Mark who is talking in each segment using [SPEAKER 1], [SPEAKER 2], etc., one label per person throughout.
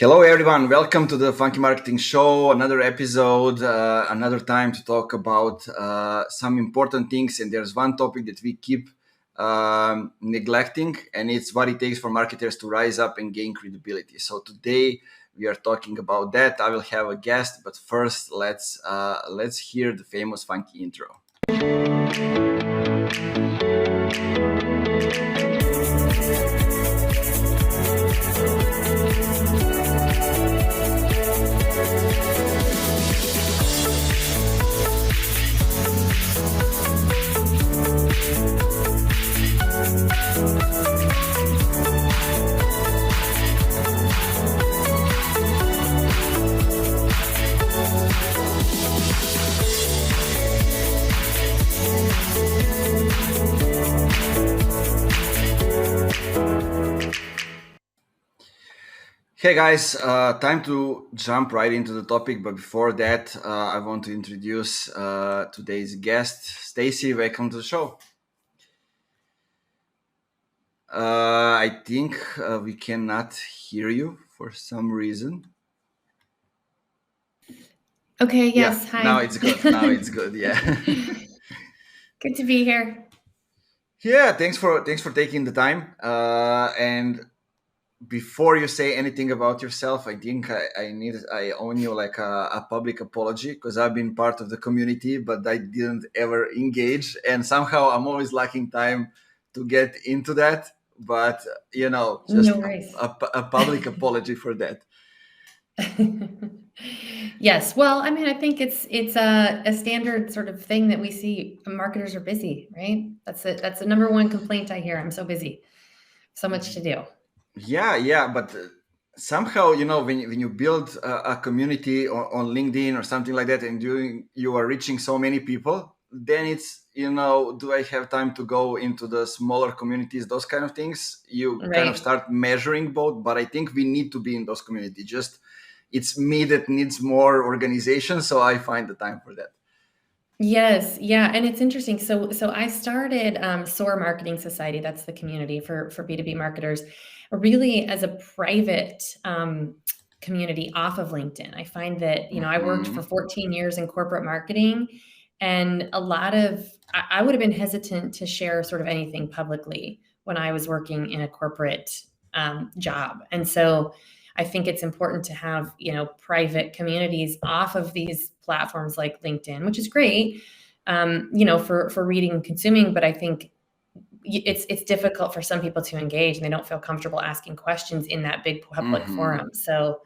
[SPEAKER 1] Hello, everyone. Welcome to the Funky Marketing Show. Another episode, another time to talk about some important things. And there's one topic that we keep neglecting, and it's what it takes for marketers to rise up and gain credibility. So today we are talking about that. I will have a guest, but first let's hear the famous funky intro. Hey guys, time to jump right into the topic. But before that, I want to introduce today's guest, Stacey. Welcome to the show. I think we cannot hear you for some reason.
[SPEAKER 2] Okay, yes, hi.
[SPEAKER 1] Now it's good. Yeah.
[SPEAKER 2] Good to be here.
[SPEAKER 1] Yeah, thanks for taking the time. And before you say anything about yourself, I think I owe you like a public apology, because I've been part of the community, but I didn't ever engage, and somehow I'm always lacking time to get into that. But just
[SPEAKER 2] No worries.
[SPEAKER 1] a public apology for that.
[SPEAKER 2] Yes, well, I mean, I think it's a standard sort of thing that we see. Marketers are busy, right? That's the number one complaint I hear. I'm so busy, so much to do.
[SPEAKER 1] Yeah, but somehow, when you build a community on LinkedIn or something like that, and you are reaching so many people, then it's, do I have time to go into the smaller communities, those kind of things? You kind of start measuring both, but I think we need to be in those communities. Just it's me that needs more organization, so I find the time for that.
[SPEAKER 2] Yes, yeah, and it's interesting. So I started SOAR Marketing Society. That's the community for B2B marketers, really as a private community off of LinkedIn. I find that I worked for 14 years in corporate marketing, and a lot of I would have been hesitant to share sort of anything publicly when I was working in a corporate job, and so I think it's important to have, private communities off of these platforms like LinkedIn, which is great, for reading and consuming. But I think it's difficult for some people to engage, and they don't feel comfortable asking questions in that big public forum. So,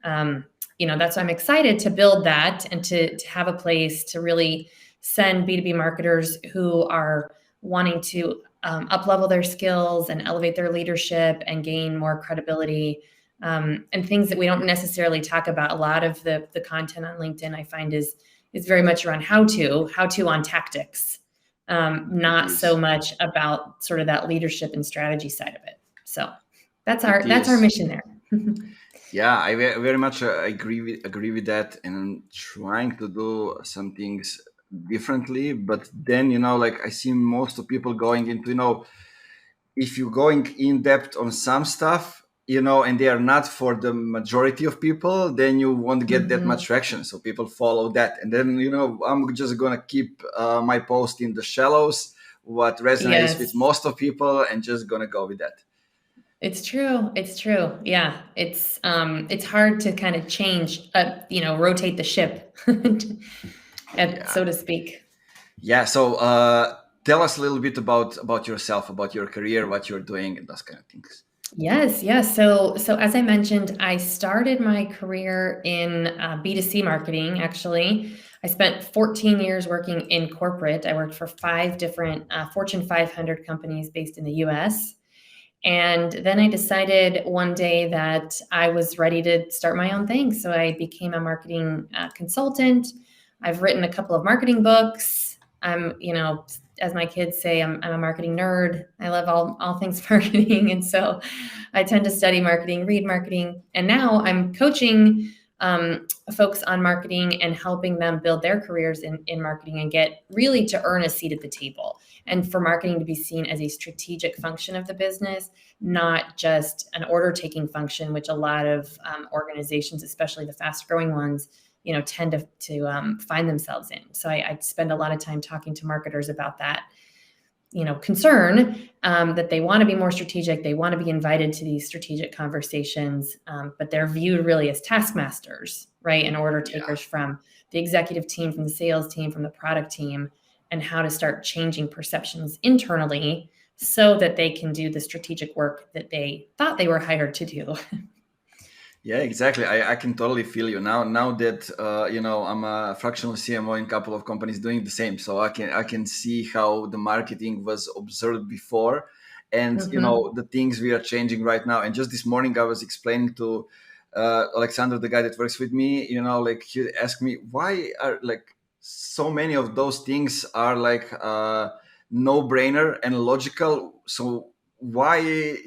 [SPEAKER 2] that's why I'm excited to build that and to have a place to really send B2B marketers who are wanting to up-level their skills and elevate their leadership and gain more credibility. And things that we don't necessarily talk about. A lot of the content on LinkedIn I find is very much around how to on tactics, not so much about sort of that leadership and strategy side of it. So that's our mission there.
[SPEAKER 1] Yeah, I very much agree with that, and I'm trying to do some things differently. But then I see most of people going into if you're going in depth on some stuff, and they are not for the majority of people, then you won't get that much traction. So people follow that. And then, I'm just going to keep my post in the shallows, what resonates with most of people, and just going to go with that.
[SPEAKER 2] It's true. Yeah. It's hard to kind of change, rotate the ship, so to speak.
[SPEAKER 1] Yeah. So tell us a little bit about yourself, about your career, what you're doing, and those kind of things.
[SPEAKER 2] Yes. So as I mentioned, I started my career in B2C marketing. Actually, I spent 14 years working in corporate. I worked for 5 different Fortune 500 companies based in the US. And then I decided one day that I was ready to start my own thing. So I became a marketing consultant. I've written a couple of marketing books. I'm, as my kids say, I'm a marketing nerd. I love all things marketing. And so I tend to study marketing, read marketing. And now I'm coaching folks on marketing and helping them build their careers in marketing and get really to earn a seat at the table. and for marketing to be seen as a strategic function of the business, not just an order taking function, which a lot of organizations, especially the fast growing ones, tend to find themselves in. So I spend a lot of time talking to marketers about that, concern, that they want to be more strategic. They want to be invited to these strategic conversations, but they're viewed really as taskmasters, right? And order takers from the executive team, from the sales team, from the product team, and how to start changing perceptions internally so that they can do the strategic work that they thought they were hired to do.
[SPEAKER 1] Yeah, exactly. I can totally feel you now that I'm a fractional CMO in a couple of companies doing the same. So I can see how the marketing was observed before, and
[SPEAKER 2] Mm-hmm.
[SPEAKER 1] the things we are changing right now. And just this morning, I was explaining to Alexander, the guy that works with me. Like he asked me why are like so many of those things are like no brainer and logical. So why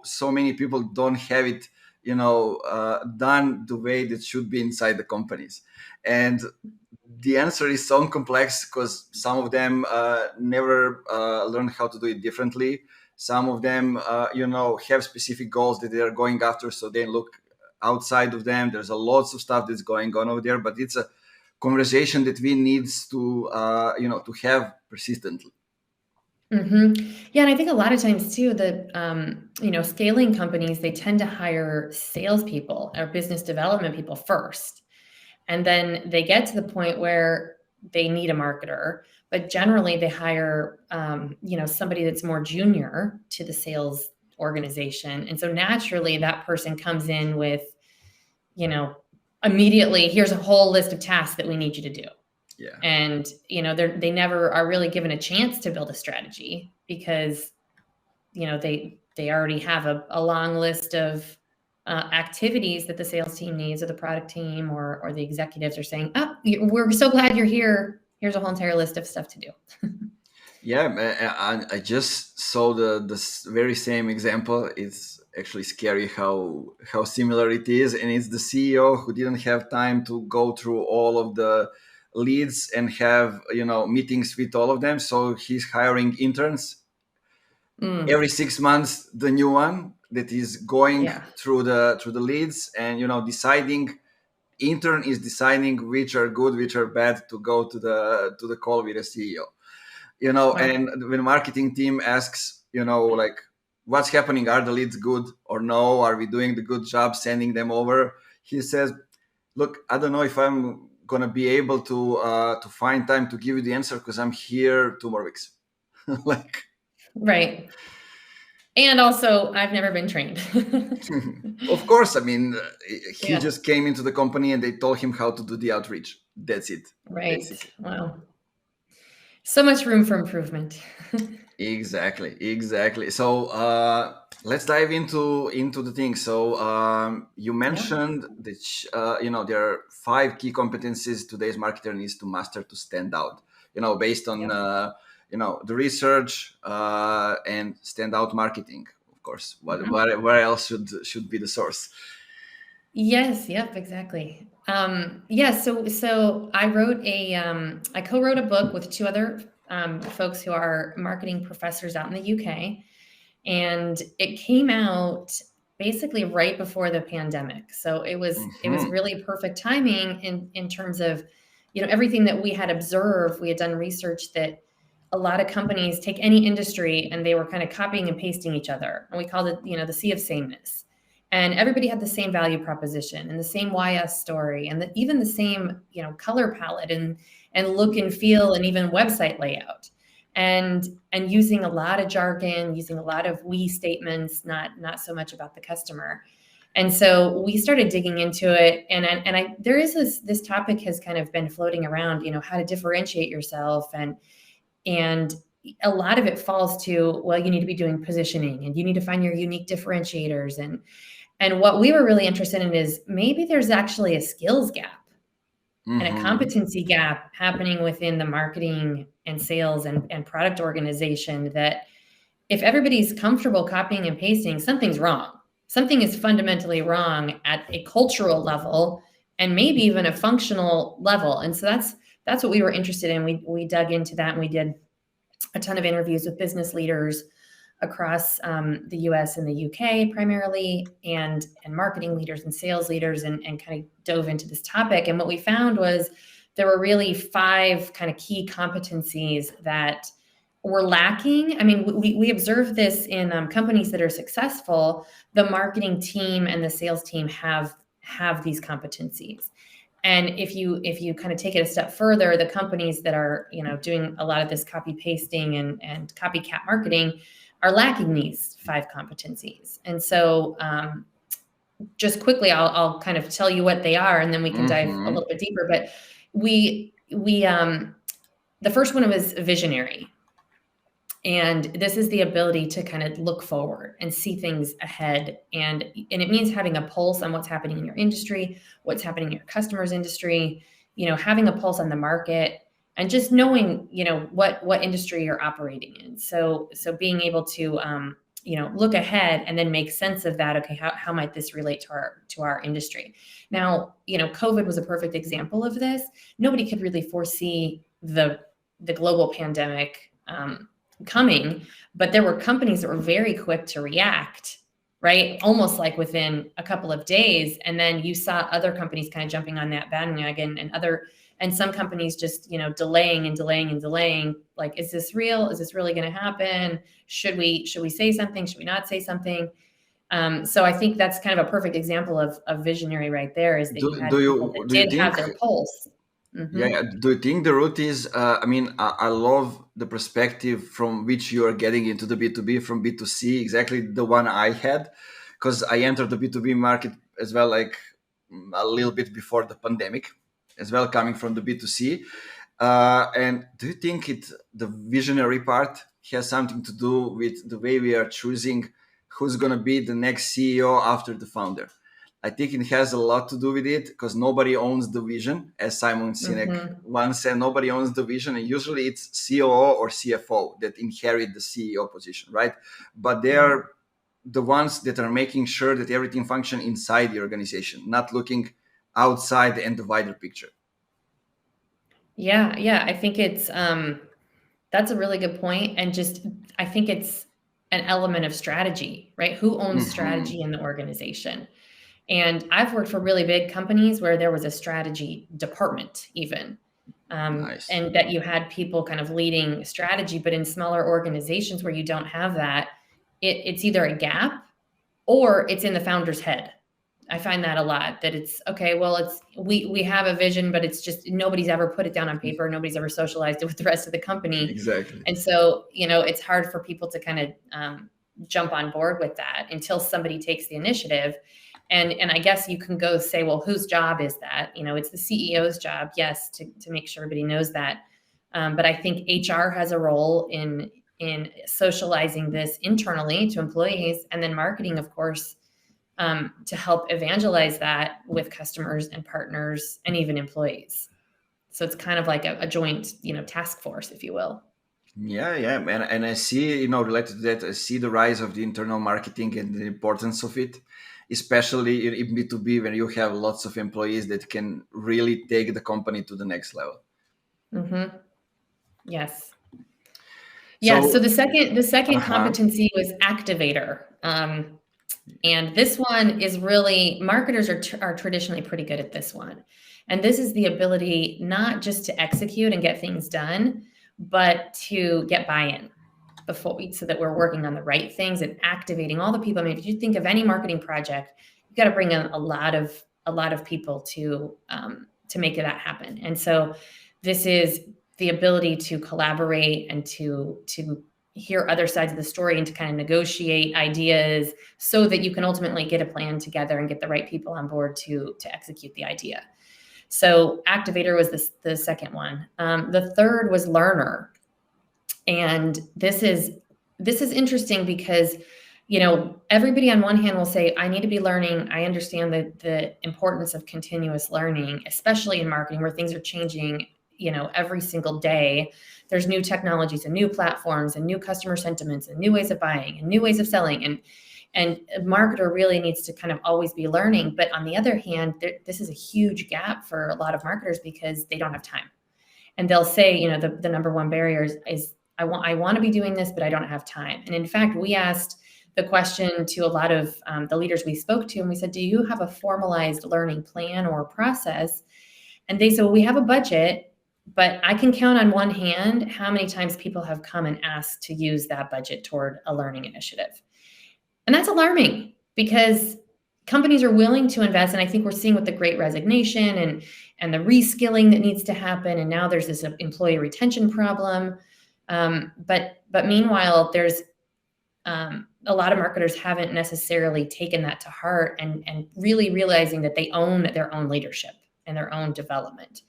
[SPEAKER 1] so many people don't have it done the way that should be inside the companies. And the answer is so complex because some of them never learn how to do it differently. Some of them have specific goals that they are going after, so they look outside of them. There's a lots of stuff that's going on over there, but it's a conversation that we needs to have persistently.
[SPEAKER 2] Mm-hmm. Yeah, and I think a lot of times too that scaling companies, they tend to hire salespeople or business development people first, and then they get to the point where they need a marketer. But generally, they hire somebody that's more junior to the sales organization, and so naturally, that person comes in with immediately, here's a whole list of tasks that we need you to do.
[SPEAKER 1] Yeah.
[SPEAKER 2] And they never are really given a chance to build a strategy because they already have a long list of activities that the sales team needs, or the product team, or the executives are saying, oh, we're so glad you're here, here's a whole entire list of stuff to do.
[SPEAKER 1] Yeah, I just saw the very same example. It's actually scary how similar it is, and it's the CEO who didn't have time to go through all of the leads and have meetings with all of them. So he's hiring interns
[SPEAKER 2] Mm,
[SPEAKER 1] every 6 months. The new one that is going
[SPEAKER 2] yeah.
[SPEAKER 1] through the leads, and deciding. Intern is deciding which are good, which are bad to go to the call with a CEO.
[SPEAKER 2] Wow.
[SPEAKER 1] And when marketing team asks, like what's happening, are the leads good or no, are we doing the good job sending them over, he says, look, I don't know if I'm gonna be able to find time to give you the answer because I'm here 2 more weeks. Like,
[SPEAKER 2] Right. And also, I've never been trained.
[SPEAKER 1] of course, I mean, he
[SPEAKER 2] Yeah.
[SPEAKER 1] just came into the company and they told him how to do the outreach. That's it,
[SPEAKER 2] Right.
[SPEAKER 1] basically.
[SPEAKER 2] Wow. So much room for improvement.
[SPEAKER 1] Exactly. So let's dive into the thing. So you
[SPEAKER 2] Yeah.
[SPEAKER 1] mentioned that there are 5 key competencies today's marketer needs to master to stand out. Based on
[SPEAKER 2] Yep.
[SPEAKER 1] the research and stand out marketing. Of course,
[SPEAKER 2] Mhm.
[SPEAKER 1] where else should be the source?
[SPEAKER 2] Yes, yep, exactly. Yeah, so I co-wrote a book with two other folks who are marketing professors out in the UK, and it came out basically right before the pandemic. So it was
[SPEAKER 1] Hmm.
[SPEAKER 2] really perfect timing in terms of everything that we had observed. We had done research that a lot of companies take any industry and they were kind of copying and pasting each other, and we called it the sea of sameness. And everybody had the same value proposition and the same YS story, and even the same color palette and look and feel, and even website layout, and using a lot of jargon, using a lot of we statements, not so much about the customer. And so we started digging into it, and there is this topic has kind of been floating around, how to differentiate yourself, and a lot of it falls to, well, you need to be doing positioning, and you need to find your unique differentiators, and what we were really interested in is maybe there's actually a skills gap and a
[SPEAKER 1] Hmm.
[SPEAKER 2] competency gap happening within the marketing and sales and product organization, that if everybody's comfortable copying and pasting, something's wrong. Something is fundamentally wrong at a cultural level, and maybe even a functional level. And so that's what we were interested in. We dug into that, and we did a ton of interviews with business leaders across the US and the UK primarily, and marketing leaders and sales leaders, and kind of dove into this topic. And what we found was there were really 5 kind of key competencies that were lacking. I mean, we observe this in companies that are successful. The marketing team and the sales team have these competencies. And if you kind of take it a step further, the companies that are, doing a lot of this copy pasting and copycat marketing are lacking these 5 competencies. And so just quickly, I'll kind of tell you what they are, and then we can dive a little bit deeper. But we the first one was visionary. And this is the ability to kind of look forward and see things ahead. And it means having a pulse on what's happening in your industry, what's happening in your customer's industry, having a pulse on the market, and just knowing, what industry you're operating in. So being able to, look ahead and then make sense of that. Okay, how might this relate to our industry? Now, COVID was a perfect example of this. Nobody could really foresee the global pandemic coming, but there were companies that were very quick to react, right? Almost like within a couple of days. And then you saw other companies kind of jumping on that bandwagon, and some companies just, delaying and delaying and delaying. Like, is this real? Is this really going to happen? Should we say something? Should we not say something? So I think that's kind of a perfect example of visionary right there, is that you had people that did have their pulse.
[SPEAKER 1] Mm-hmm. Yeah. Do you think the root is, I love the perspective from which you are getting into the B2B from B2C, exactly the one I had, because I entered the B2B market as well, like a little bit before the pandemic, as well, coming from the B2C. And do you think the visionary part has something to do with the way we are choosing who's going to be the next CEO after the founder? I think it has a lot to do with it, because nobody owns the vision. As Simon Sinek once said, nobody owns the vision. And usually it's COO or CFO that inherit the CEO position, right? But they are the ones that are making sure that everything functions inside the organization, not looking outside and the wider picture.
[SPEAKER 2] Yeah. I think it's that's a really good point. And just, I think it's an element of strategy, right? Who owns strategy in the organization? And I've worked for really big companies where there was a strategy department even,
[SPEAKER 1] Nice.
[SPEAKER 2] and that you had people kind of leading strategy. But in smaller organizations where you don't have that, it's either a gap or it's in the founder's head. I find that a lot, that it's okay, well, we have a vision, but it's just nobody's ever put it down on paper. Nobody's ever socialized it with the rest of the company.
[SPEAKER 1] Exactly.
[SPEAKER 2] And so, it's hard for people to kind of jump on board with that until somebody takes the initiative. And I guess you can go say, well, whose job is that? It's the CEO's job, yes, to make sure everybody knows that. But I think HR has a role in socializing this internally to employees, and then marketing, of course, to help evangelize that with customers and partners and even employees. So it's kind of like a joint, task force, if you will.
[SPEAKER 1] Yeah. And I see, related to that, I see the rise of the internal marketing and the importance of it, especially in B2B, when you have lots of employees that can really take the company to the next level.
[SPEAKER 2] Yes. So the second competency was activator. And this one is really, marketers are traditionally pretty good at this one. And this is the ability not just to execute and get things done, but to get buy-in so that we're working on the right things and activating all the people. I mean, if you think of any marketing project, you've got to bring in a lot of people to make that happen. And so this is the ability to collaborate and to hear other sides of the story and to kind of negotiate ideas so that you can ultimately get a plan together and get the right people on board to execute the idea. So activator was the second one. The third was learner. And this is interesting because, everybody on one hand will say, I need to be learning. I understand the importance of continuous learning, especially in marketing where things are changing, every single day. There's new technologies and new platforms and new customer sentiments and new ways of buying and new ways of selling. And a marketer really needs to kind of always be learning. But on the other hand, this is a huge gap for a lot of marketers because they don't have time. And they'll say, the number one barrier is I want to be doing this, but I don't have time. And in fact, we asked the question to a lot of the leaders we spoke to, and we said, do you have a formalized learning plan or process? And they said, well, we have a budget, but I can count on one hand how many times people have come and asked to use that budget toward a learning initiative. And that's alarming because companies are willing to invest. And I think we're seeing with the great resignation and the reskilling that needs to happen. And now there's this employee retention problem. But meanwhile, there's a lot of marketers haven't necessarily taken that to heart and really realizing that they own their own leadership and their own development.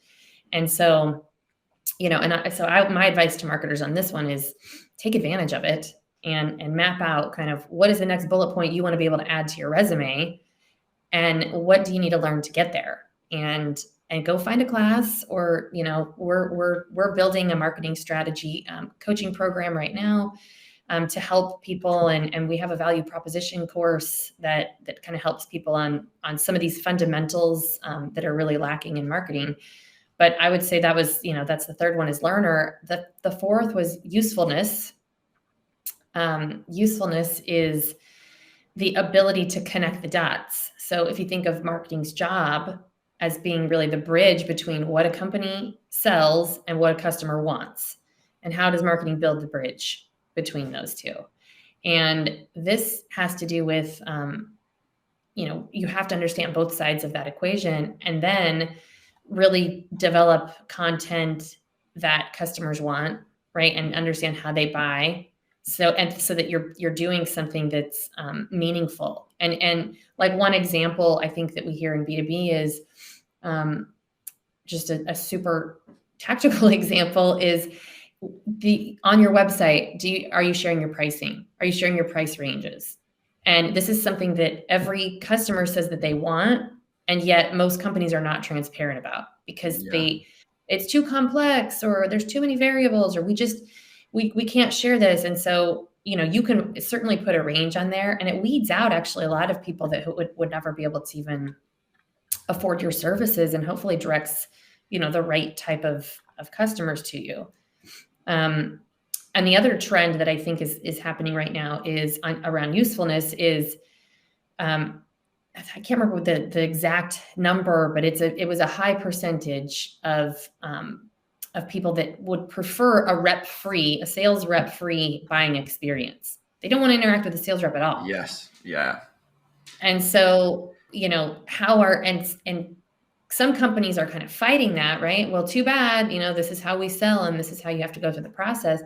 [SPEAKER 2] And so, my advice to marketers on this one is take advantage of it and map out kind of what is the next bullet point you want to be able to add to your resume, and what do you need to learn to get there, and go find a class. Or we're building a marketing strategy coaching program right now to help people, and we have a value proposition course that kind of helps people on some of these fundamentals that are really lacking in marketing. But I would say that was, that's the third one is learner. The fourth was usefulness. Usefulness is the ability to connect the dots. So if you think of marketing's job as being really the bridge between what a company sells and what a customer wants, and how does marketing build the bridge between those two? And this has to do with, you have to understand both sides of that equation, and then really develop content that customers want, right? And understand how they buy. So that you're doing something that's meaningful. And like one example I think that we hear in B2B is just a super tactical example is on your website, are you sharing your pricing? Are you sharing your price ranges? And this is something that every customer says that they want, and yet most companies are not transparent about because it's too complex, or there's too many variables, or we can't share this. And so, you can certainly put a range on there, and it weeds out actually a lot of people that would never be able to even afford your services, and hopefully directs, the right type of customers to you. And the other trend that I think is happening right now is around usefulness is, I can't remember the exact number, but it was a high percentage of people that would prefer a sales rep free buying experience. They don't want to interact with the sales rep at all.
[SPEAKER 1] Yes. Yeah.
[SPEAKER 2] And so, and some companies are kind of fighting that, right? Well, too bad, this is how we sell, and this is how you have to go through the process.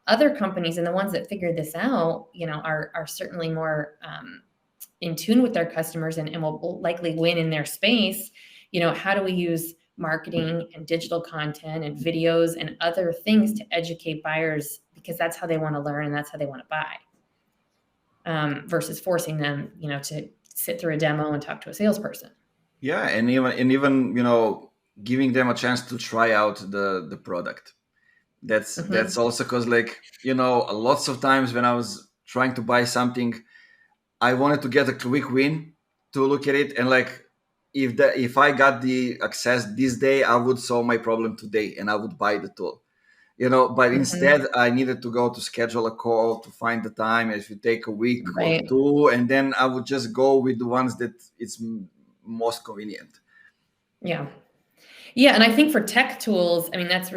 [SPEAKER 2] Other companies, and the ones that figured this out, are certainly more in tune with their customers and will likely win in their space. How do we use marketing and digital content and videos and other things to educate buyers, because that's how they want to learn and that's how they want to buy, versus forcing them, to sit through a demo and talk to a salesperson.
[SPEAKER 1] Yeah, and even giving them a chance to try out the product. That's also because lots of times when I was trying to buy something, I wanted to get a quick win to look at it, and if I got the access this day, I would solve my problem today and I would buy the tool. But instead I needed to go to schedule a call to find the time. If it take a week or two, and then I would just go with the ones that it's most convenient.
[SPEAKER 2] Yeah. And I think for tech tools, I mean, that's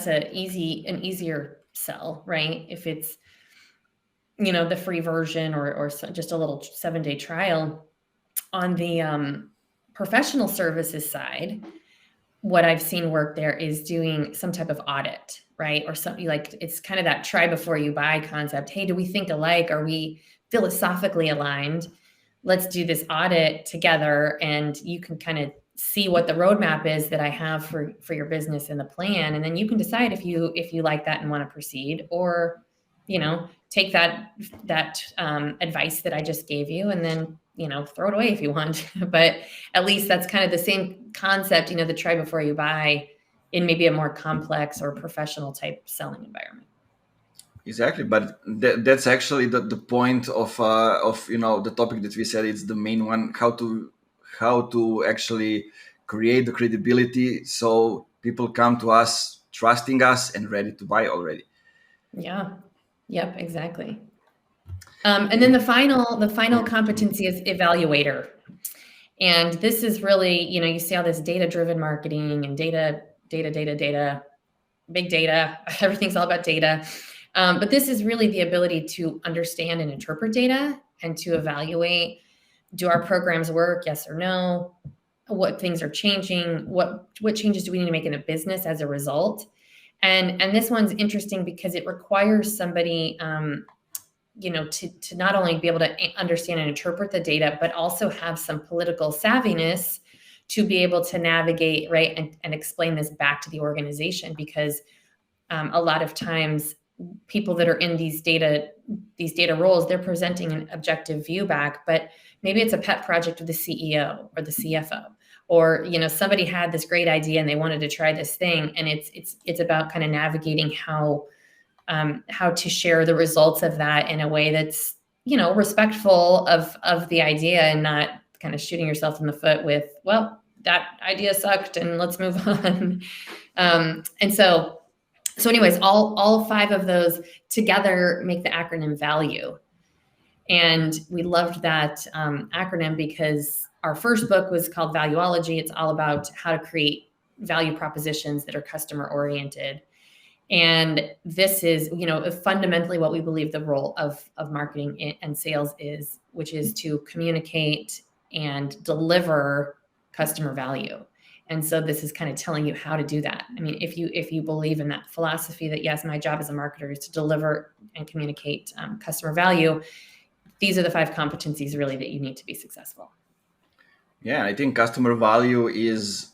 [SPEAKER 2] an easier sell, right? If it's, the free version or just a little 7-day trial. On the professional services side, what I've seen work there is doing some type of audit, right? Or something like, it's kind of that try before you buy concept. Hey, do we think alike? Are we philosophically aligned? Let's do this audit together, and you can kind of see what the roadmap is that I have for your business and the plan. And then you can decide if you like that and want to proceed, or, take that advice that I just gave you and then, throw it away if you want. But at least that's kind of the same concept, the try before you buy in maybe a more complex or professional type selling environment.
[SPEAKER 1] Exactly, but that's actually the point of the topic that we said. It's the main one: how to actually create the credibility so people come to us trusting us and ready to buy already.
[SPEAKER 2] Yeah. Yep, exactly. And then the final competency is evaluator. And this is really, you see all this data-driven marketing and data, big data, everything's all about data. But this is really the ability to understand and interpret data and to evaluate, do our programs work? Yes or no? What things are changing? What changes do we need to make in a business as a result? And this one's interesting because it requires somebody, to not only be able to understand and interpret the data, but also have some political savviness to be able to navigate, right, and explain this back to the organization. Because a lot of times people that are in these data roles, they're presenting an objective view back, but maybe it's a pet project of the CEO or the CFO, or somebody had this great idea and they wanted to try this thing, and it's about kind of navigating how to share the results of that in a way that's respectful of the idea, and not kind of shooting yourself in the foot with, well, that idea sucked and let's move on. And so anyways, all five of those together make the acronym VALUE. And we loved that acronym because our first book was called Valuology. It's all about how to create value propositions that are customer oriented. And this is, fundamentally what we believe the role of marketing and sales is, which is to communicate and deliver customer value. And so this is kind of telling you how to do that. I mean, if you believe in that philosophy that, yes, my job as a marketer is to deliver and communicate customer value, these are the 5 competencies really that you need to be successful.
[SPEAKER 1] Yeah, I think customer value is,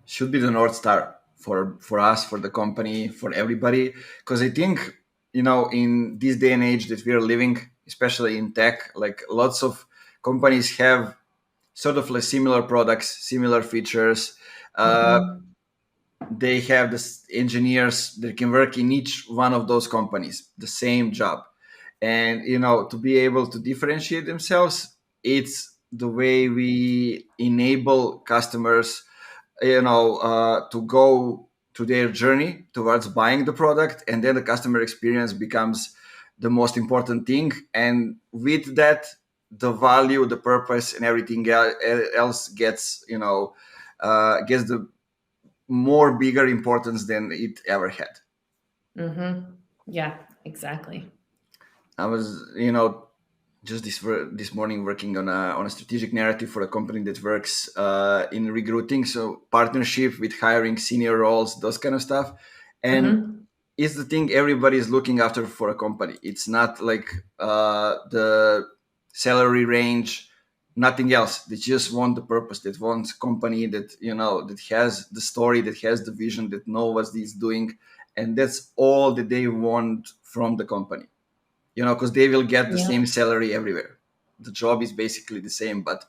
[SPEAKER 1] should be the North Star for us, for the company, for everybody. Because I think, in this day and age that we are living, especially in tech, like lots of companies have sort of like similar products, similar features.
[SPEAKER 2] Mm-hmm.
[SPEAKER 1] They have this engineers that can work in each one of those companies, the same job. And, to be able to differentiate themselves, it's the way we enable customers, to go to their journey towards buying the product, and then the customer experience becomes the most important thing. And with that, the value, the purpose, and everything else gets, gets the more bigger importance than it ever had.
[SPEAKER 2] Mm-hmm. Yeah, exactly.
[SPEAKER 1] I was, just this morning working on a strategic narrative for a company that works in recruiting, so partnership with hiring, senior roles, those kind of stuff. And
[SPEAKER 2] Mm-hmm.
[SPEAKER 1] it's the thing everybody is looking after for a company. It's not like the salary range, nothing else. They just want the purpose. They want company that, that has the story, that has the vision, that know what it's doing, and that's all that they want from the company. Because they will get the
[SPEAKER 2] Yeah.
[SPEAKER 1] same salary everywhere. The job is basically the same, but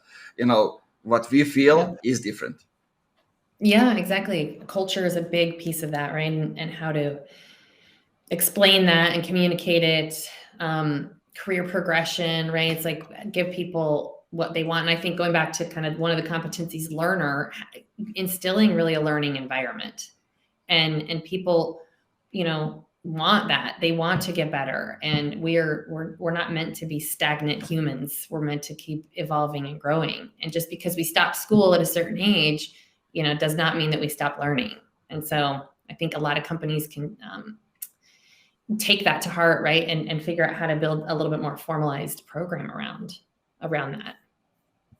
[SPEAKER 1] what we
[SPEAKER 2] Yep.
[SPEAKER 1] feel is different.
[SPEAKER 2] Yeah, exactly. Culture is a big piece of that, right? And how to explain that and communicate it. Career progression, right? It's like give people what they want. And I think going back to kind of one of the competencies, learner, instilling really a learning environment, and people, want that. They want to get better, and we're not meant to be stagnant humans. We're meant to keep evolving and growing. And just because we stop school at a certain age, does not mean that we stop learning. And so I think a lot of companies can take that to heart, right, and figure out how to build a little bit more formalized program around that.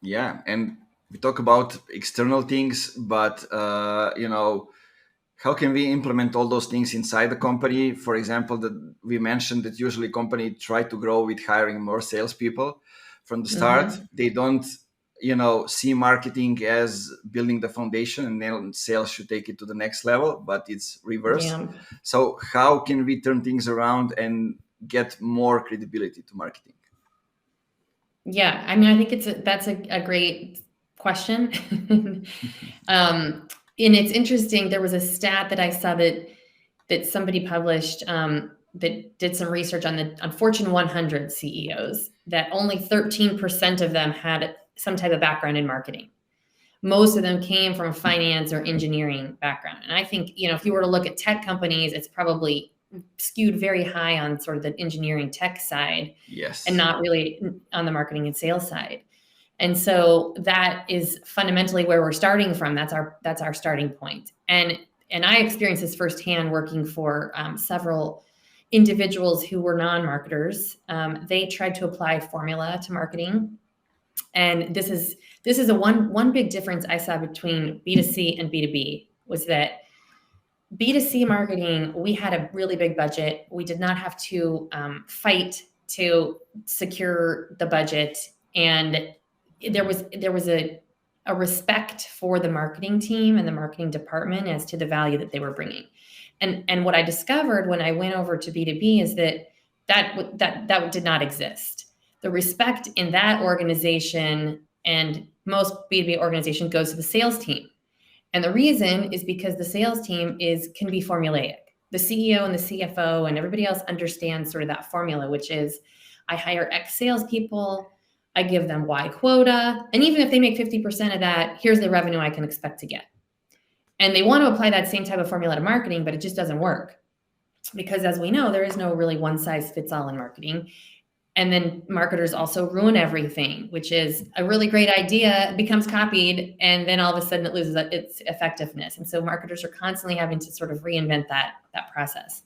[SPEAKER 1] Yeah, and we talk about external things, but how can we implement all those things inside the company? For example, that we mentioned that usually company try to grow with hiring more salespeople from the start.
[SPEAKER 2] Mm-hmm.
[SPEAKER 1] They don't, see marketing as building the foundation, and then sales should take it to the next level, but it's reverse.
[SPEAKER 2] Yeah.
[SPEAKER 1] So how can we turn things around and get more credibility to marketing?
[SPEAKER 2] Yeah, I mean, I think that's a great question. And it's interesting. There was a stat that I saw that somebody published, that did some research on Fortune 100 CEOs, that only 13% of them had some type of background in marketing. Most of them came from a finance or engineering background. And I think, if you were to look at tech companies, it's probably skewed very high on sort of the engineering tech side and
[SPEAKER 1] Yes.
[SPEAKER 2] not really on the marketing and sales side. And so that is fundamentally where we're starting from. That's our starting point. And I experienced this firsthand working for several individuals who were non-marketers. They tried to apply formula to marketing, and this is a one big difference I saw between B2C and B2B was that B2C marketing, we had a really big budget. We did not have to fight to secure the budget, and there was a respect for the marketing team and the marketing department as to the value that they were bringing. And what I discovered when I went over to B2B is that did not exist. The respect in that organization and most B2B organization goes to the sales team. And the reason is because the sales team can be formulaic. The CEO and the CFO and everybody else understands sort of that formula, which is I hire X salespeople, I give them Y quota, and even if they make 50% of that, here's the revenue I can expect to get. And they want to apply that same type of formula to marketing, but it just doesn't work. Because as we know, there is no really one size fits all in marketing. And then marketers also ruin everything, which is a really great idea becomes copied, and then all of a sudden it loses its effectiveness. And so marketers are constantly having to sort of reinvent that process.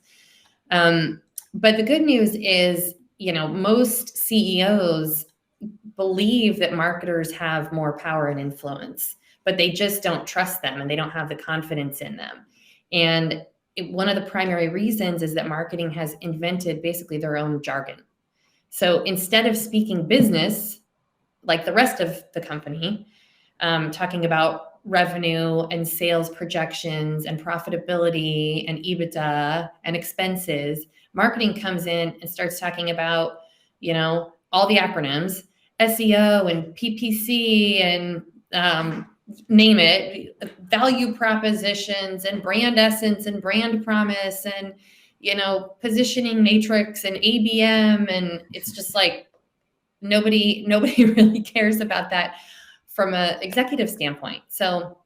[SPEAKER 2] But the good news is, most CEOs believe that marketers have more power and influence, but they just don't trust them and they don't have the confidence in them. And one of the primary reasons is that marketing has invented basically their own jargon. So instead of speaking business like the rest of the company, talking about revenue and sales projections and profitability and EBITDA and expenses, marketing comes in and starts talking about, all the acronyms, SEO and PPC and name it, value propositions and brand essence and brand promise and positioning matrix and ABM. And it's just like nobody really cares about that from an executive standpoint. So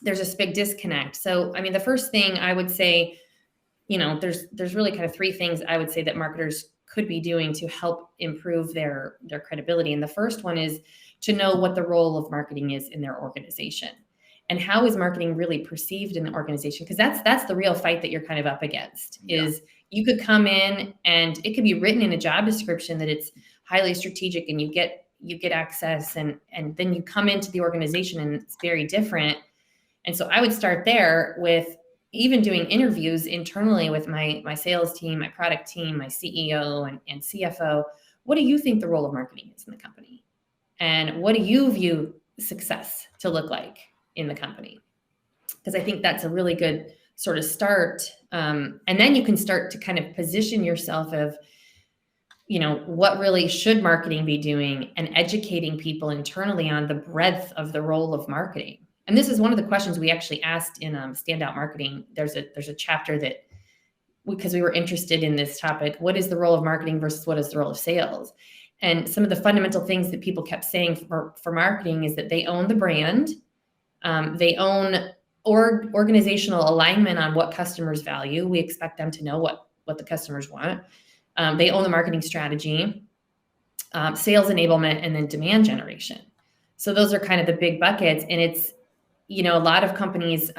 [SPEAKER 2] there's this big disconnect. So, I mean, the first thing I would say, there's really kind of three things I would say that marketers could be doing to help improve their credibility. And the first one is to know what the role of marketing is in their organization. And how is marketing really perceived in the organization? Because that's the real fight that you're kind of up against. Is you could come in and it could be written in a job description that it's highly strategic and you get access, and then you come into the organization and it's very different. And so I would start there with even doing interviews internally with my sales team, my product team, my CEO and CFO. What do you think the role of marketing is in the company? And what do you view success to look like in the company? Because I think that's a really good sort of start. And then you can start to kind of position yourself of, what really should marketing be doing, and educating people internally on the breadth of the role of marketing. And this is one of the questions we actually asked in Standout Marketing. There's a chapter that, because we were interested in this topic, what is the role of marketing versus what is the role of sales? And some of the fundamental things that people kept saying for marketing is that they own the brand, they own organizational alignment on what customers value. We expect them to know what the customers want. They own the marketing strategy, sales enablement, and then demand generation. So those are kind of the big buckets. And it's, a lot of companies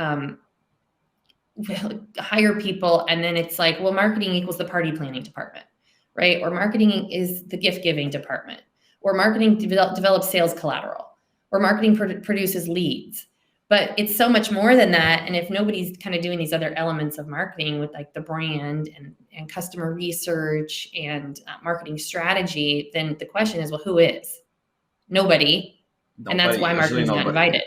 [SPEAKER 2] hire people and then it's like, well, marketing equals the party planning department, right? Or marketing is the gift giving department, or marketing develops sales collateral, or marketing produces leads. But it's so much more than that. And if nobody's kind of doing these other elements of marketing with like the brand and customer research and marketing strategy, then the question is, well, who is? Nobody. And that's why marketing's not invited.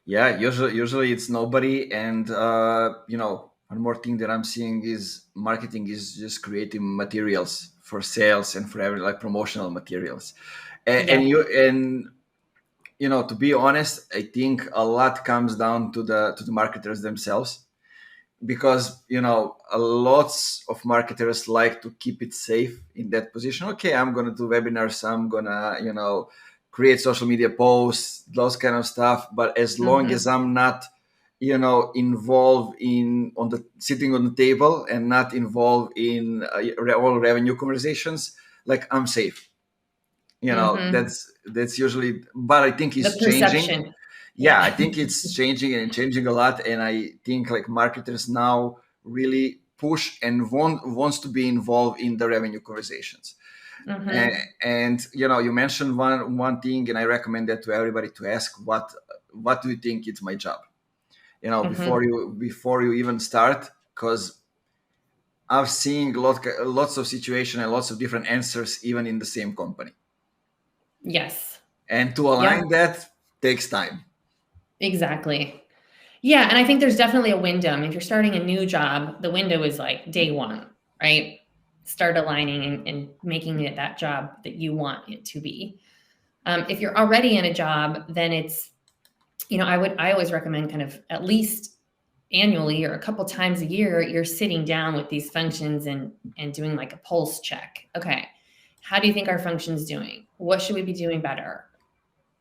[SPEAKER 1] Yeah, usually it's nobody. And, one more thing that I'm seeing is marketing is just creating materials for sales and for every like promotional materials. And to be honest, I think a lot comes down to the marketers themselves, because lots of marketers like to keep it safe in that position. Okay, I'm gonna do webinars, I'm gonna create social media posts, those kind of stuff. But as long as I'm not involved in on the sitting on the table and not involved in all revenue conversations, like I'm safe.
[SPEAKER 2] Mm-hmm.
[SPEAKER 1] That's usually, but I think
[SPEAKER 2] The
[SPEAKER 1] it's changing.
[SPEAKER 2] perception.
[SPEAKER 1] Yeah, I
[SPEAKER 2] Yeah.
[SPEAKER 1] think it's changing and changing a lot, and I think like marketers now really push and wants to be involved in the revenue conversations. and,
[SPEAKER 2] Mm-hmm.
[SPEAKER 1] and you mentioned one thing, and I recommend that to everybody, to ask what do you think it's my job,
[SPEAKER 2] Mm-hmm.
[SPEAKER 1] before you even start, because I've seen lots of situations and lots of different answers even in the same company,
[SPEAKER 2] Yes.
[SPEAKER 1] and to
[SPEAKER 2] Yep.
[SPEAKER 1] align that takes time.
[SPEAKER 2] Exactly. Yeah, and I think there's definitely a window. I mean, if you're starting a new job, the window is like day one, right? Start aligning and making it that job that you want it to be. If you're already in a job, then it's, I always recommend kind of at least annually or a couple times a year, you're sitting down with these functions and doing like a pulse check. Okay, how do you think our function's doing? What should we be doing better?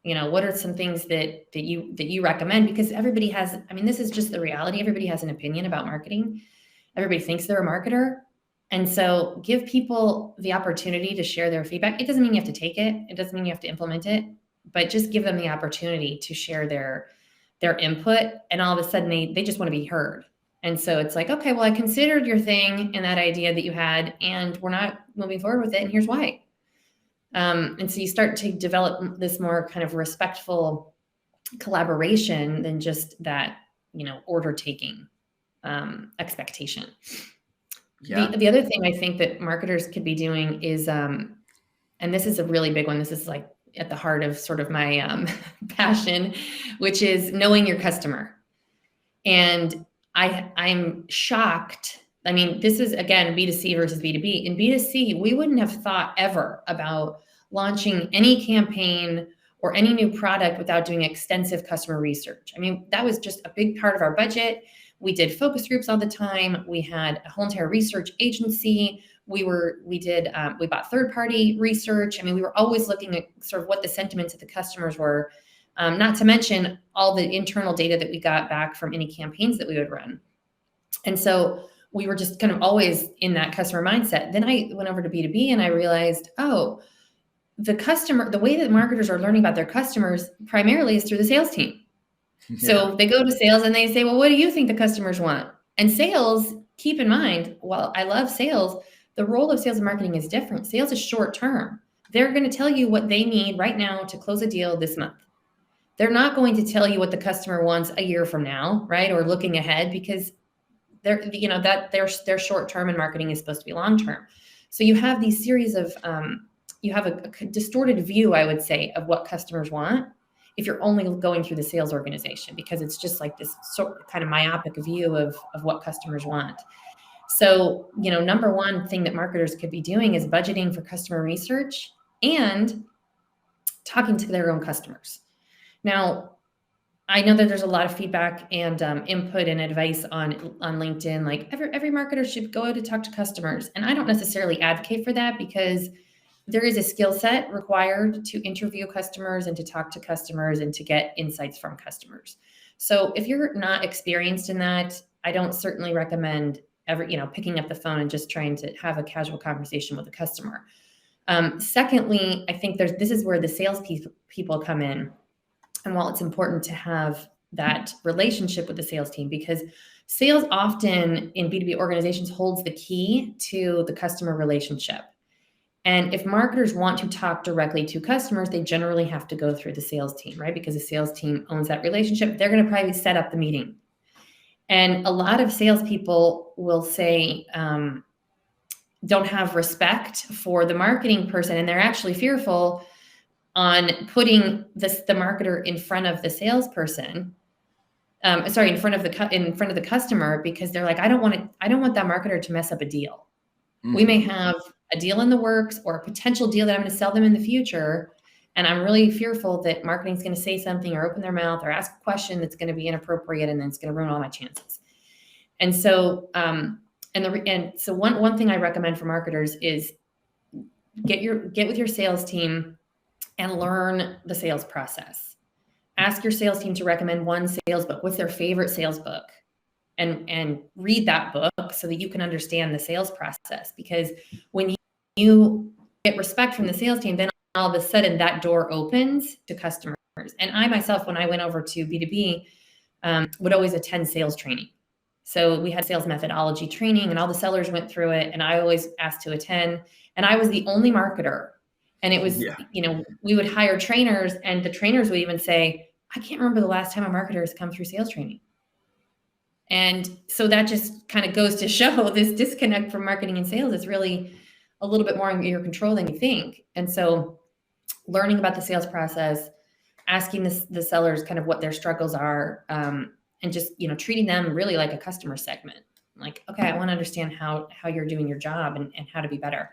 [SPEAKER 2] What are some things that you recommend? Because everybody has, I mean, this is just the reality. Everybody has an opinion about marketing. Everybody thinks they're a marketer. And so give people the opportunity to share their feedback. It doesn't mean you have to take it. It doesn't mean you have to implement it, but just give them the opportunity to share their input. And all of a sudden they just want to be heard. And so it's like, okay, well, I considered your thing and that idea that you had, and we're not moving forward with it. And here's why. And so you start to develop this more kind of respectful collaboration than just that, order taking expectation.
[SPEAKER 1] Yeah.
[SPEAKER 2] The other thing I think that marketers could be doing is, and this is a really big one. This is like at the heart of sort of my passion, which is knowing your customer. And I'm shocked. I mean, this is again B2C versus B2B. In B2C, we wouldn't have thought ever about launching any campaign or any new product without doing extensive customer research. I mean, that was just a big part of our budget. We did focus groups all the time. We had a whole entire research agency. We bought third party research. I mean, we were always looking at sort of what the sentiments of the customers were. Not to mention all the internal data that we got back from any campaigns that we would run. And so we were just kind of always in that customer mindset. Then I went over to B2B and I realized, oh, the way that marketers are learning about their customers primarily is through the sales team.
[SPEAKER 1] Yeah.
[SPEAKER 2] So they go to sales and they say, well, what do you think the customers want? And sales, keep in mind, while I love sales, the role of sales and marketing is different. Sales is short term. They're going to tell you what they need right now to close a deal this month. They're not going to tell you what the customer wants a year from now, right? Or looking ahead, because they're short term and marketing is supposed to be long term. So you have these series of you have a distorted view, I would say, of what customers want if you're only going through the sales organization, because it's just like this sort of kind of myopic view of what customers want. So, number one thing that marketers could be doing is budgeting for customer research and talking to their own customers. Now, I know that there's a lot of feedback and input and advice on LinkedIn. Like every marketer should go out to talk to customers, and I don't necessarily advocate for that, because there is a skill set required to interview customers and to talk to customers and to get insights from customers. So if you're not experienced in that, I don't certainly recommend picking up the phone and just trying to have a casual conversation with a customer. Secondly, I think this is where the sales people come in. And while it's important to have that relationship with the sales team, because sales often in B2B organizations holds the key to the customer relationship. And if marketers want to talk directly to customers, they generally have to go through the sales team, right? Because the sales team owns that relationship. They're going to probably set up the meeting. And a lot of salespeople will say, don't have respect for the marketing person, and they're actually fearful on putting the marketer in front of the salesperson. In front of the customer, because they're like, I don't want that marketer to mess up a deal. We may have a deal in the works or a potential deal that I'm going to sell them in the future. And I'm really fearful that marketing is going to say something or open their mouth or ask a question that's going to be inappropriate, and then it's going to ruin all my chances. And so, so one thing I recommend for marketers is get with your sales team and learn the sales process. ask your sales team to recommend one sales book. What's their favorite sales book? And read that book so that you can understand the sales process. Because when you get respect from the sales team, then all of a sudden that door opens to customers. And I myself, when I went over to B2B, would always attend sales training. So we had sales methodology training and all the sellers went through it. And I always asked to attend. And I was the only marketer. And it was,
[SPEAKER 1] Yeah.
[SPEAKER 2] we would hire trainers and the trainers would even say, I can't remember the last time a marketer has come through sales training. And so that just kind of goes to show this disconnect from marketing and sales is really a little bit more in your control than you think. And so learning about the sales process, asking the sellers kind of what their struggles are, and just, treating them really like a customer segment. Like, okay, I want to understand how you're doing your job and how to be better.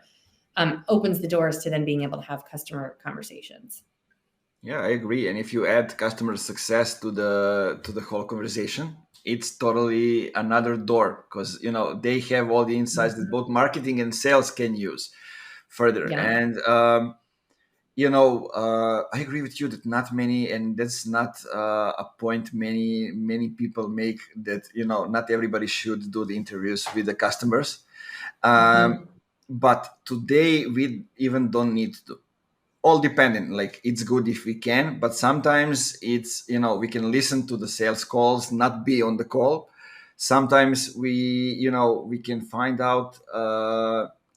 [SPEAKER 2] Opens the doors to then being able to have customer conversations.
[SPEAKER 1] Yeah, I agree. And if you add customer success to the whole conversation, it's totally another door, because they have all the insights that both marketing and sales can use further.
[SPEAKER 2] Yeah.
[SPEAKER 1] And I agree with you that not many, and that's not a point many people make, that not everybody should do the interviews with the customers.
[SPEAKER 2] Mm-hmm.
[SPEAKER 1] But today we even don't need to. All dependent, like, it's good if we can, but sometimes it's, we can listen to the sales calls, not be on the call. Sometimes we can find out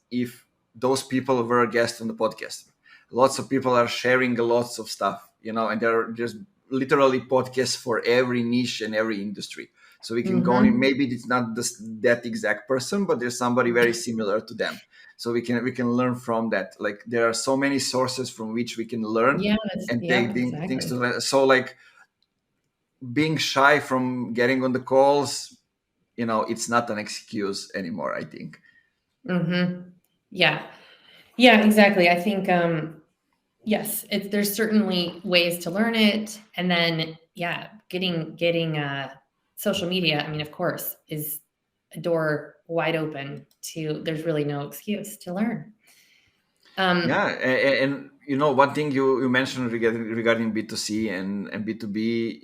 [SPEAKER 1] if those people were a guest on the podcast. Lots of people are sharing lots of stuff, and there's literally podcasts for every niche and every industry. So we can go in,
[SPEAKER 2] Mm-hmm.
[SPEAKER 1] maybe it's not that exact person, but there's somebody very similar to them. So we can learn from that. Like, there are so many sources from which we can learn and take things to
[SPEAKER 2] Exactly.
[SPEAKER 1] learn. So, like, being shy from getting on the calls, it's not an excuse anymore, I think.
[SPEAKER 2] Mm-hmm. Yeah. Yeah, exactly. I think, yes, there's certainly ways to learn it. And then, yeah, getting social media, I mean, of course, is a door wide open to, there's really no excuse to learn.
[SPEAKER 1] Yeah,
[SPEAKER 2] Um,
[SPEAKER 1] and one thing you mentioned regarding B2C and B2B,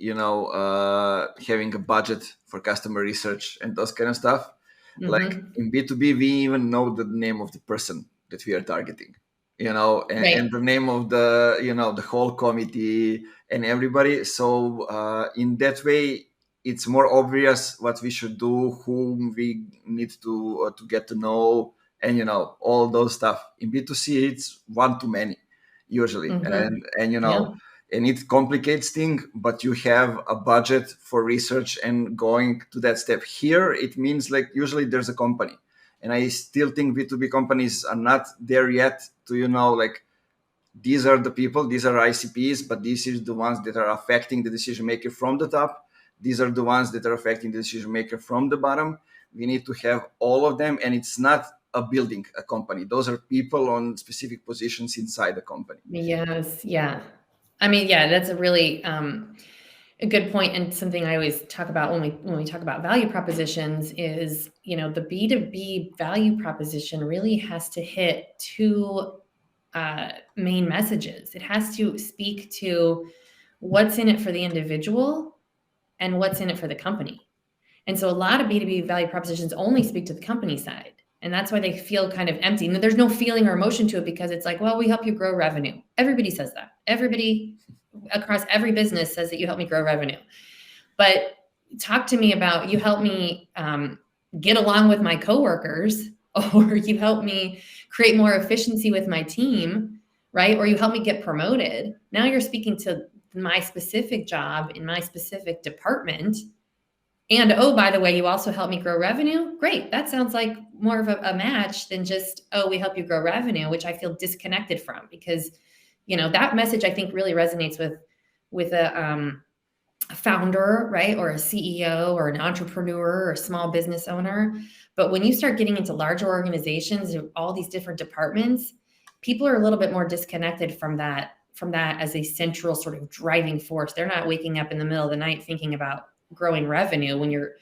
[SPEAKER 1] having a budget for customer research and those kind of stuff. Like,
[SPEAKER 2] mhm.
[SPEAKER 1] in B2B, we even know the name of the person that we are targeting, and
[SPEAKER 2] Right.
[SPEAKER 1] the name of the whole committee and everybody. So in that way, it's more obvious what we should do, whom we need to get to know, and all those stuff. In B2C, it's one too many usually,
[SPEAKER 2] Mhm.
[SPEAKER 1] and
[SPEAKER 2] Yeah.
[SPEAKER 1] and it complicates things, but you have a budget for research and going to that step. Here it means, like, usually there's a company, and I still think B2B companies are not there yet to, like, these are the people, these are ICPs, but these are the ones that are affecting the decision maker from the top. These are the ones that are affecting the decision maker from the bottom. We need to have all of them, and it's not a building a company. Those are people on specific positions inside the company.
[SPEAKER 2] Yes. Yeah. I mean, yeah, that's a really a good point, and something I always talk about when we talk about value propositions is, the B2B value proposition really has to hit two main messages. It has to speak to what's in it for the individual and what's in it for the company. And so a lot of B2B value propositions only speak to the company side. And that's why they feel kind of empty. And there's no feeling or emotion to it, because it's like, well, we help you grow revenue. Everybody says that. Everybody across every business says that you help me grow revenue. But talk to me about, you help me get along with my coworkers, or you help me create more efficiency with my team, right? Or you help me get promoted. Now you're speaking to my specific job in my specific department. And, oh, by the way, you also help me grow revenue. Great. That sounds like more of a match than just, oh, we help you grow revenue, which I feel disconnected from, because, that message I think really resonates with a founder, right? Or a CEO or an entrepreneur or a small business owner. But when you start getting into larger organizations, all these different departments, people are a little bit more disconnected from that as a central sort of driving force. They're not waking up in the middle of the night thinking about growing revenue when you're,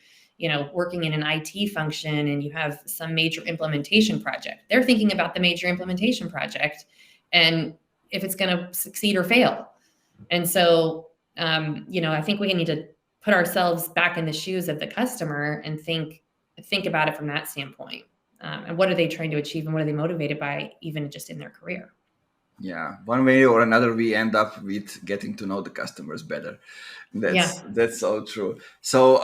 [SPEAKER 2] working in an IT function and you have some major implementation project. They're thinking about the major implementation project and if it's going to succeed or fail. And so I think we need to put ourselves back in the shoes of the customer and think about it from that standpoint. And what are they trying to achieve, and what are they motivated by, even just in their career?
[SPEAKER 1] Yeah, one way or another, we end up with getting to know the customers better.
[SPEAKER 2] Yeah.
[SPEAKER 1] That's so true. So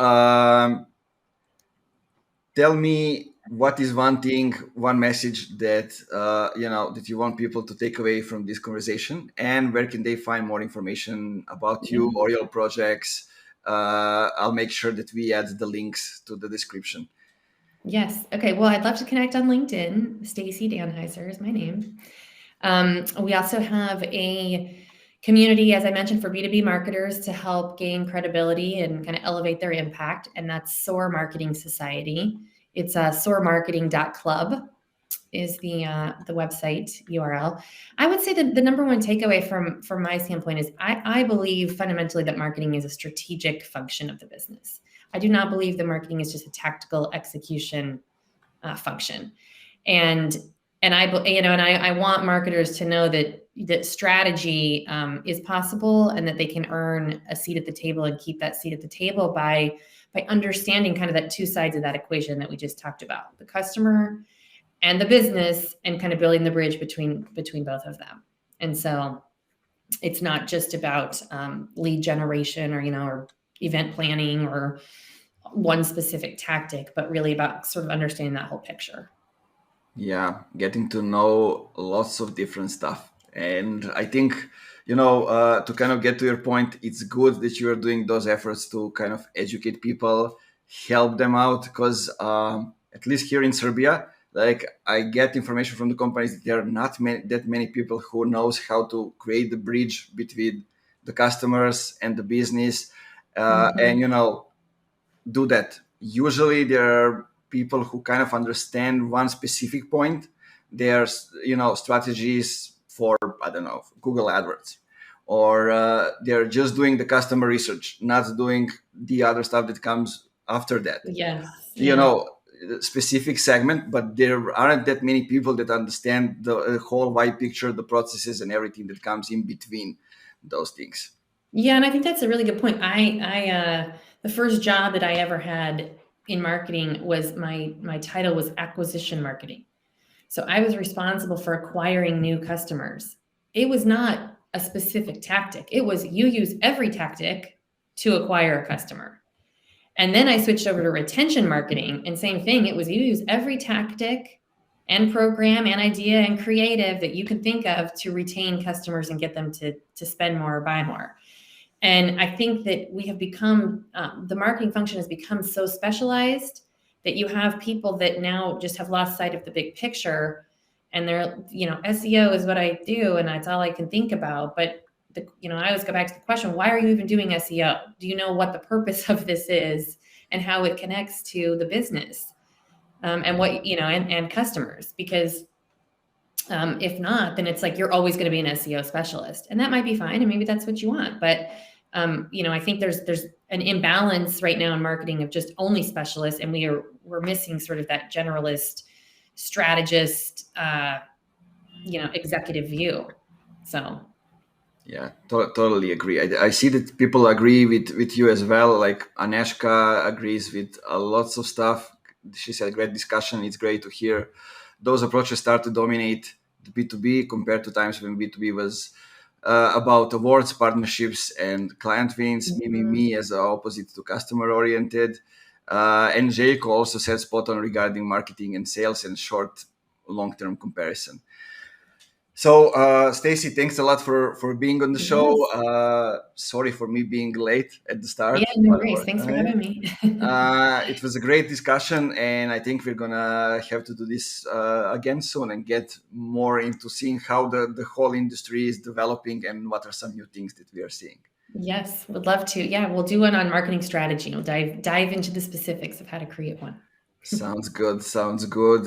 [SPEAKER 1] tell me, what is one thing, one message that that you want people to take away from this conversation, and where can they find more information about you
[SPEAKER 2] Yeah.
[SPEAKER 1] or your projects? I'll make sure that we add the links to the description.
[SPEAKER 2] Yes. Okay. Well, I'd love to connect on LinkedIn. Stacey Danheiser is my name. We also have a community, as I mentioned, for B2B marketers to help gain credibility and kind of elevate their impact. And that's SOAR Marketing Society. It's soarmarketing.club is the website URL. I would say that the number one takeaway from my standpoint is I believe fundamentally that marketing is a strategic function of the business. I do not believe that marketing is just a tactical execution function. And I want marketers to know that strategy is possible, and that they can earn a seat at the table and keep that seat at the table by understanding kind of that two sides of that equation that we just talked about, the customer and the business, and kind of building the bridge between both of them. And so it's not just about lead generation or event planning or one specific tactic, but really about sort of understanding that whole picture.
[SPEAKER 1] Yeah, getting to know lots of different stuff. And I think, to kind of get to your point, it's good that you are doing those efforts to kind of educate people, help them out, because at least here in Serbia, like I get information from the companies that there are not that many people who knows how to create the bridge between the customers and the business, and
[SPEAKER 2] Mhm.
[SPEAKER 1] do that. Usually there are people who kind of understand one specific point. There's strategies for, I don't know, Google AdWords, or they're just doing the customer research, not doing the other stuff that comes after that.
[SPEAKER 2] Yes.
[SPEAKER 1] You
[SPEAKER 2] Yeah.
[SPEAKER 1] know, specific segment, but there aren't that many people that understand the whole wide picture, the processes and everything that comes in between those things.
[SPEAKER 2] Yeah, and I think that's a really good point. The first job that I ever had in marketing was my title was acquisition marketing. So I was responsible for acquiring new customers. It was not a specific tactic. It was you use every tactic to acquire a customer. And then I switched over to retention marketing, and same thing. It was you use every tactic and program and idea and creative that you can think of to retain customers and get them to spend more or buy more. And I think that we have become, the marketing function has become so specialized that you have people that now just have lost sight of the big picture. And they're, SEO is what I do, and that's all I can think about. But, I always go back to the question, why are you even doing SEO? Do you know what the purpose of this is and how it connects to the business, and what, and customers? Because if not, then it's like you're always going to be an SEO specialist, and that might be fine, and maybe that's what you want. But I think there's an imbalance right now in marketing of just only specialists, and we're missing sort of that generalist, strategist, executive view. So
[SPEAKER 1] Yeah, totally agree. I see that people agree with you as well. Like Aneshka agrees with lots of stuff. She said, great discussion. It's great to hear those approaches start to dominate the B2B compared to times when B2B was about awards, partnerships, and client wins. Me as the opposite to customer oriented. And Jayko also said spot on regarding marketing and sales and short, long term comparison. So, Stacey, thanks a lot for being on the show.
[SPEAKER 2] yes,
[SPEAKER 1] Sorry for me being late at the
[SPEAKER 2] yeah,
[SPEAKER 1] start
[SPEAKER 2] no
[SPEAKER 1] one
[SPEAKER 2] worries.
[SPEAKER 1] more
[SPEAKER 2] Thanks for
[SPEAKER 1] time.
[SPEAKER 2] having me.
[SPEAKER 1] It was a great discussion, and I think we're gonna have to do this again soon and get more into seeing how the whole industry is developing and what are some new things that we are seeing.
[SPEAKER 2] Yes, would love to. Yeah, we'll do one on marketing strategy. We'll dive into the specifics of how to create one.
[SPEAKER 1] Sounds good. Sounds good.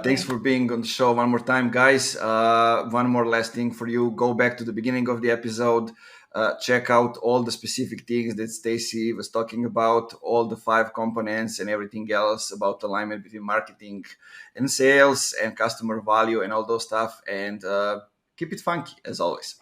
[SPEAKER 1] Thanks
[SPEAKER 2] Okay.
[SPEAKER 1] for being on the show one more time, guys. One more last thing for you. Go back to the beginning of the episode. Check out all the specific things that Stacy was talking about, all the 5 components and everything else about alignment between marketing and sales and customer value and all those stuff. And keep it funky as always.